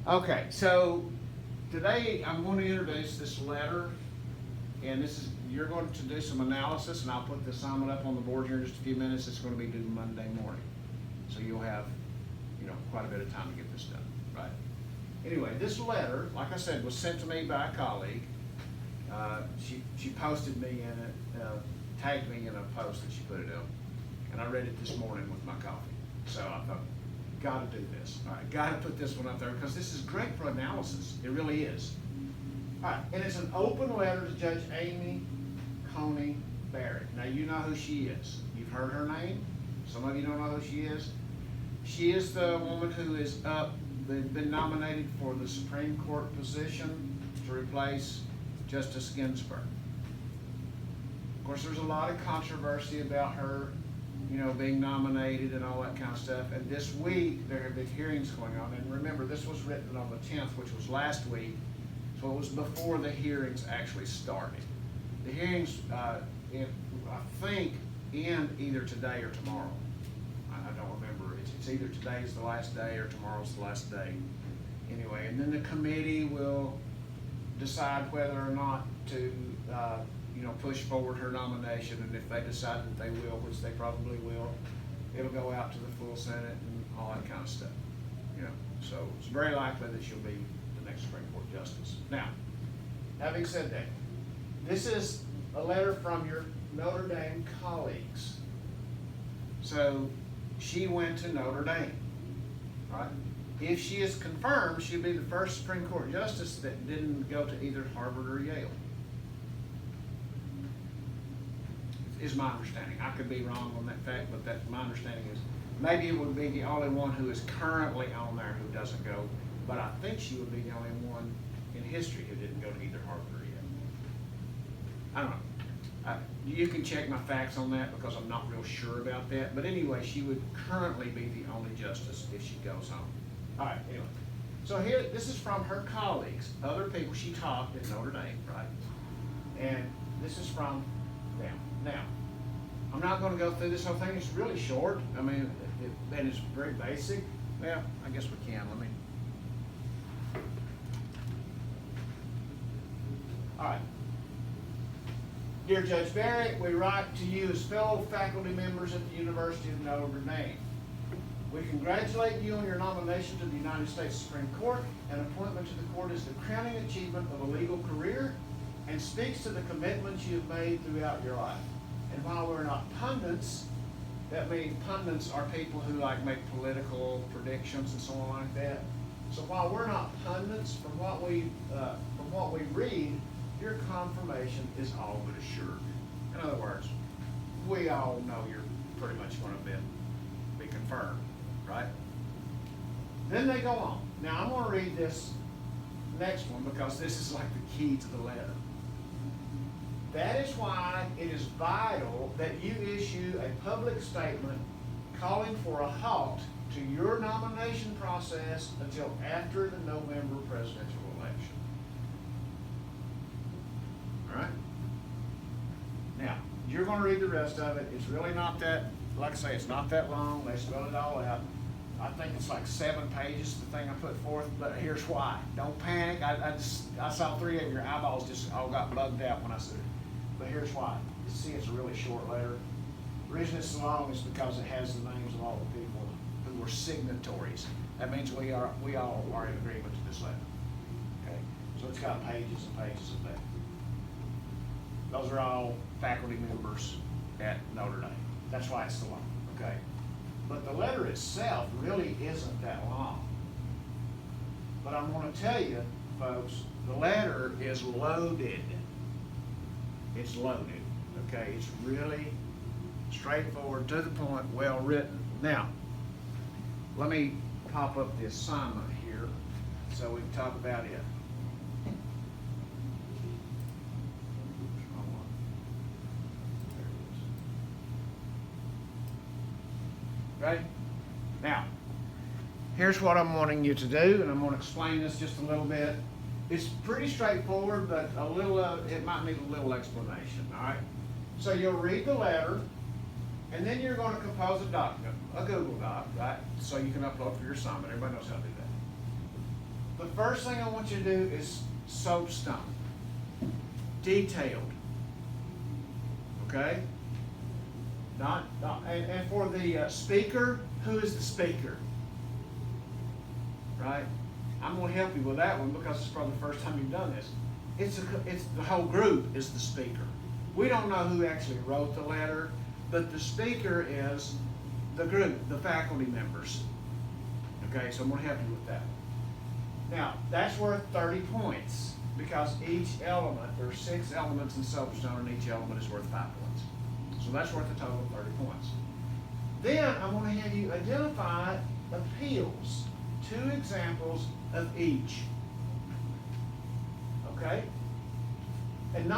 Okay, so today I'm going to introduce this letter, and you're going to do some analysis, and I'll put the assignment up on the board here in just a few minutes. It's going to be due Monday morning. So you'll have, quite a bit of time to get this done, right? Anyway, this letter, like I said, was sent to me by a colleague. She posted me in it, tagged me in a post that she put it up, and I read it this morning with my coffee. So I thought, gotta do this. All right, gotta put this one up there because this is great for analysis. It really is. All right, and it's an open letter to Judge Amy Coney Barrett. Now you know who she is. You've heard her name. Some of you don't know who she is. She is the woman who is been nominated for the Supreme Court position to replace Justice Ginsburg. Of course, there's a lot of controversy about her, being nominated and all that kind of stuff. And this week, there have been hearings going on. And remember, this was written on the 10th, which was last week. So it was before the hearings actually started. The hearings, I think, end either today or tomorrow. I don't remember. It's either today's the last day or tomorrow's the last day. Anyway, and then the committee will decide whether or not to, push forward her nomination. And if they decide that they will, which they probably will, it'll go out to the full Senate and all that kind of stuff. So it's very likely that she'll be the next Supreme Court justice. Now, having said that, this is a letter from your Notre Dame colleagues. So she went to Notre Dame, right? If she is confirmed, she'll be the first Supreme Court justice that didn't go to either Harvard or Yale. Is my understanding. I could be wrong on that fact, but my understanding is maybe it would be the only one who is currently on there who doesn't go, but I think she would be the only one in history who didn't go to either Harvard or Yale. I don't know. You can check my facts on that because I'm not real sure about that. But anyway, she would currently be the only justice if she goes home. All right, anyway. So here, this is from her colleagues, other people she taught at Notre Dame, right? And this is from them. Now, I'm not going to go through this whole thing. It's really short. I mean, and it's very basic. Well, I guess we can. Let me. All right. Dear Judge Barrett, we write to you as fellow faculty members at the University of Notre Dame. We congratulate you on your nomination to the United States Supreme Court. An appointment to the court is the crowning achievement of a legal career and speaks to the commitments you have made throughout your life. And while we're not pundits, that means pundits are people who make political predictions and so on like that. So while we're not pundits, from what we read, your confirmation is all but assured. In other words, we all know you're pretty much going to be confirmed, right? Then they go on. Now I'm going to read this next one because this is like the key to the letter. That is why it is vital that you issue a public statement calling for a halt to your nomination process until after the November presidential election. All right? Now, you're going to read the rest of it. It's really not that, like I say, it's not that long. They spell it all out. I think it's like 7 pages, the thing I put forth, but here's why. Don't panic. I saw 3 of your eyeballs just all got bugged out when I said it. But here's why. You see, it's a really short letter. The reason it's so long is because it has the names of all the people who were signatories. That means we all are in agreement to this letter. Okay? So it's got pages and pages of that. Those are all faculty members at Notre Dame. That's why it's so long. Okay? But the letter itself really isn't that long. But I'm going to tell you, folks, the letter is loaded. It's loaded, okay? It's really straightforward, to the point, well written. Now, let me pop up the assignment here so we can talk about it. Right? Now, here's what I'm wanting you to do, and I'm going to explain this just a little bit. It's pretty straightforward, but it might need a little explanation, all right? So you'll read the letter, and then you're going to compose a document, a Google Doc, right? So you can upload for your assignment. Everybody knows how to do the first thing I want you to do is soapstone. Detailed. Okay? And for the speaker, who is the speaker? Right? I'm going to help you with that one because it's probably the first time you've done this. It's the whole group is the speaker. We don't know who actually wrote the letter, but the speaker is the group, the faculty members. Okay, so I'm going to help you with that. Now, that's worth 30 points because each element, there are 6 elements in soapstone, and each element is worth 5 points. So that's worth a total of 30 points. Then I'm going to have you identify appeals, 2 examples of each. Okay? And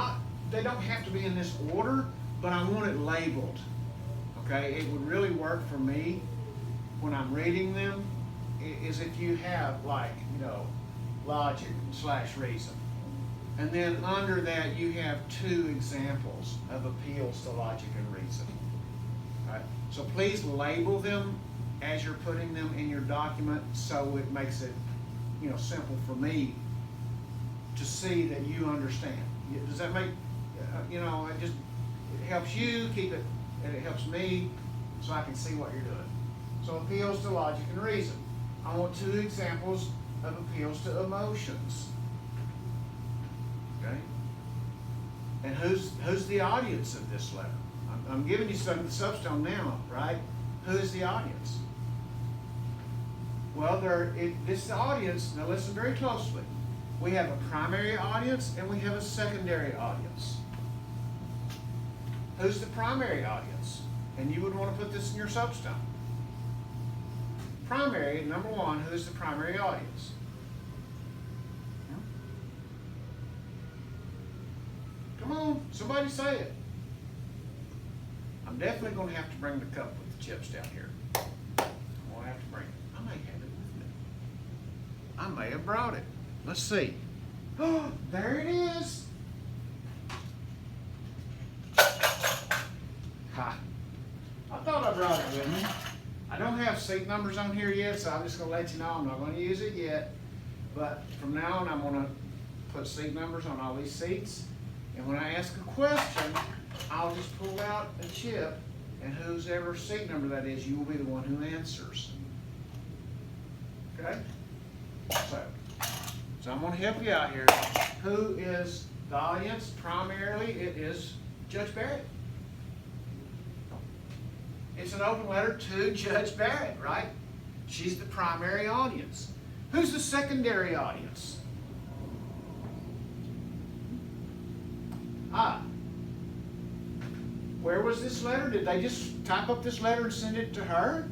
they don't have to be in this order, but I want it labeled. Okay? It would really work for me when I'm reading them is if you have logic / reason. And then under that you have 2 examples of appeals to logic and reason. All right? So please label them as you're putting them in your document so it makes it simple for me to see that you understand. Does that make, it helps you keep it, and it helps me so I can see what you're doing. So appeals to logic and reason. I want 2 examples of appeals to emotions. Okay? And who's the audience of this letter? I'm giving you some soapstone now, right? Who is the audience? Well, this audience, now listen very closely. We have a primary audience and we have a secondary audience. Who's the primary audience? And you would want to put this in your soapstone. Primary, number 1, who's the primary audience? Come on, somebody say it. I'm definitely going to have to bring the cup with the chips down here. I'm going to have to bring it. I may have it with me. I may have brought it. Let's see. Oh, there it is. Ha. I thought I brought it with me. I don't have seat numbers on here yet, so I'm just going to let you know I'm not going to use it yet. But from now on, I'm going to put seat numbers on all these seats. And when I ask a question, I'll just pull out a chip, and whoever seat number that is, you will be the one who answers. Okay? So I'm going to help you out here. Who is the audience? Primarily, it is Judge Barrett. It's an open letter to Judge Barrett, right? She's the primary audience. Who's the secondary audience? Where was this letter? Did they just type up this letter and send it to her?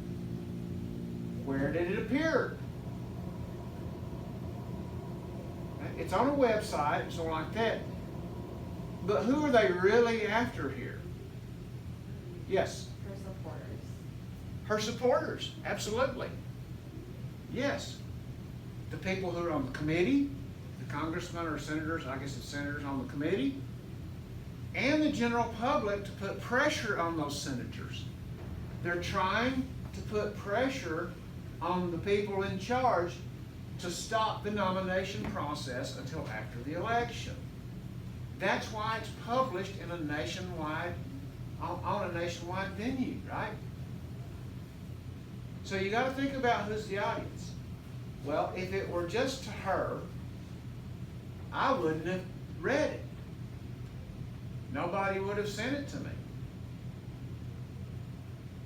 Where did it appear? It's on a website, so like that. But who are they really after here? Yes? Her supporters. Her supporters, absolutely. Yes. The people who are on the committee, the congressmen or senators, I guess it's senators on the committee, and the general public to put pressure on those senators. They're trying to put pressure on the people in charge to stop the nomination process until after the election. That's why it's published in a nationwide, on a nationwide venue, right? So you got to think about who's the audience. Well, if it were just to her, I wouldn't have read it. Nobody would have sent it to me.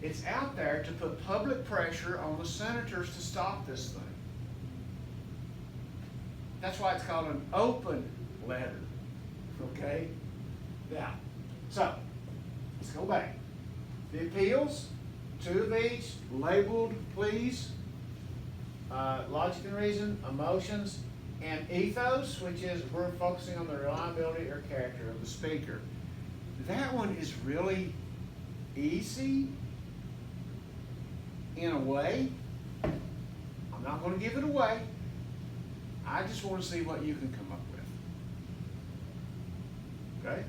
It's out there to put public pressure on the senators to stop this thing. That's why it's called an open letter. Okay? Now, so, let's go back. The appeals, 2 of each, labeled, please. Logic and reason, emotions, and ethos, which is we're focusing on the reliability or character of the speaker. That one is really easy in a way. I'm not going to give it away. I just want to see what you can come up with. Okay?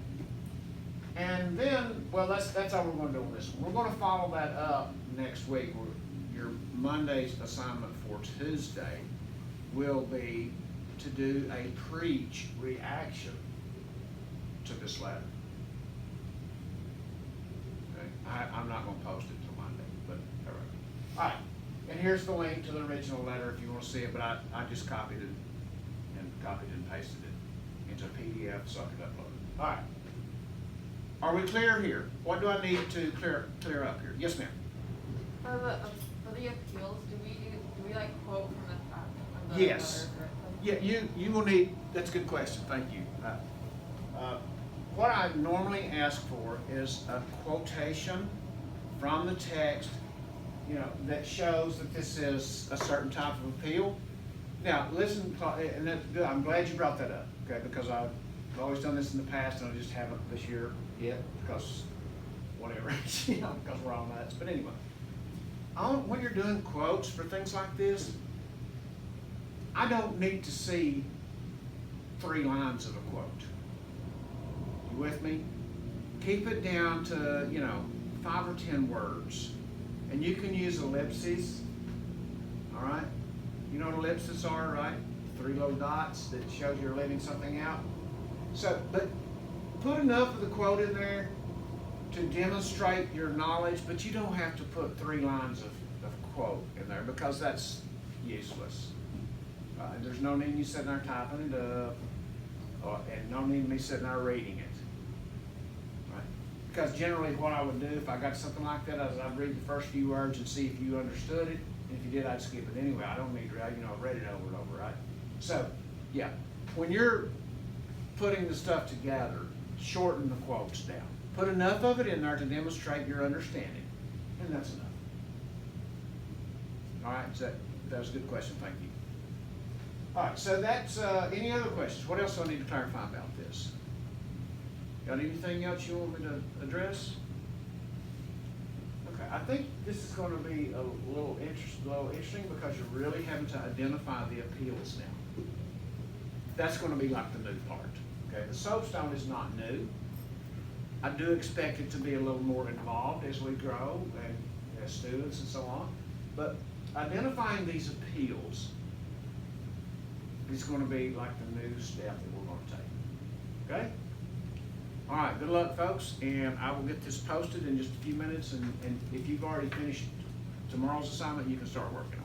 And then, well, that's all we're going to do on this one. We're going to follow that up next week. Your Monday's assignment for Tuesday will be to do a preach reaction to this letter. Okay? I'm not gonna post it till Monday, but all right. And here's the link to the original letter if you want to see it, but I just copied it and pasted it into a PDF so I could upload it. All right. Are we clear here? What do I need to clear up here? Yes, ma'am. For the appeals, do we like quote from the Yes. letter? Yeah, you will need, that's a good question, thank you. What I normally ask for is a quotation from the text, that shows that this is a certain type of appeal. Now, listen, and that's good, I'm glad you brought that up, okay, because I've always done this in the past and I just haven't this year yet, because whatever, because we're all nuts, but anyway. When you're doing quotes for things like this, I don't need to see 3 lines of a quote. You with me? Keep it down to, 5 or 10 words. And you can use ellipses, all right? You know what ellipses are, right? 3 little dots that shows you're leaving something out. So, but put enough of the quote in there to demonstrate your knowledge, but you don't have to put 3 lines of quote in there because that's useless. There's no need in you sitting there typing it up, and no need in me sitting there reading it. Right? Because generally what I would do if I got something like that is I'd read the first few words and see if you understood it. And if you did, I'd skip it anyway. I don't need to, I've read it over and over, right? So, yeah, when you're putting the stuff together, shorten the quotes down. Put enough of it in there to demonstrate your understanding, and that's enough. All right, so that was a good question, thank you. All right, so that's, any other questions? What else do I need to clarify about this? Got anything else you want me to address? Okay, I think this is going to be a little interesting because you're really having to identify the appeals now. That's going to be like the new part. Okay, the soapstone is not new. I do expect it to be a little more involved as we grow and as students and so on. But identifying these appeals is going to be like the new step that we're going to take. Okay? All right, good luck, folks, and I will get this posted in just a few minutes, and if you've already finished tomorrow's assignment, you can start working on it.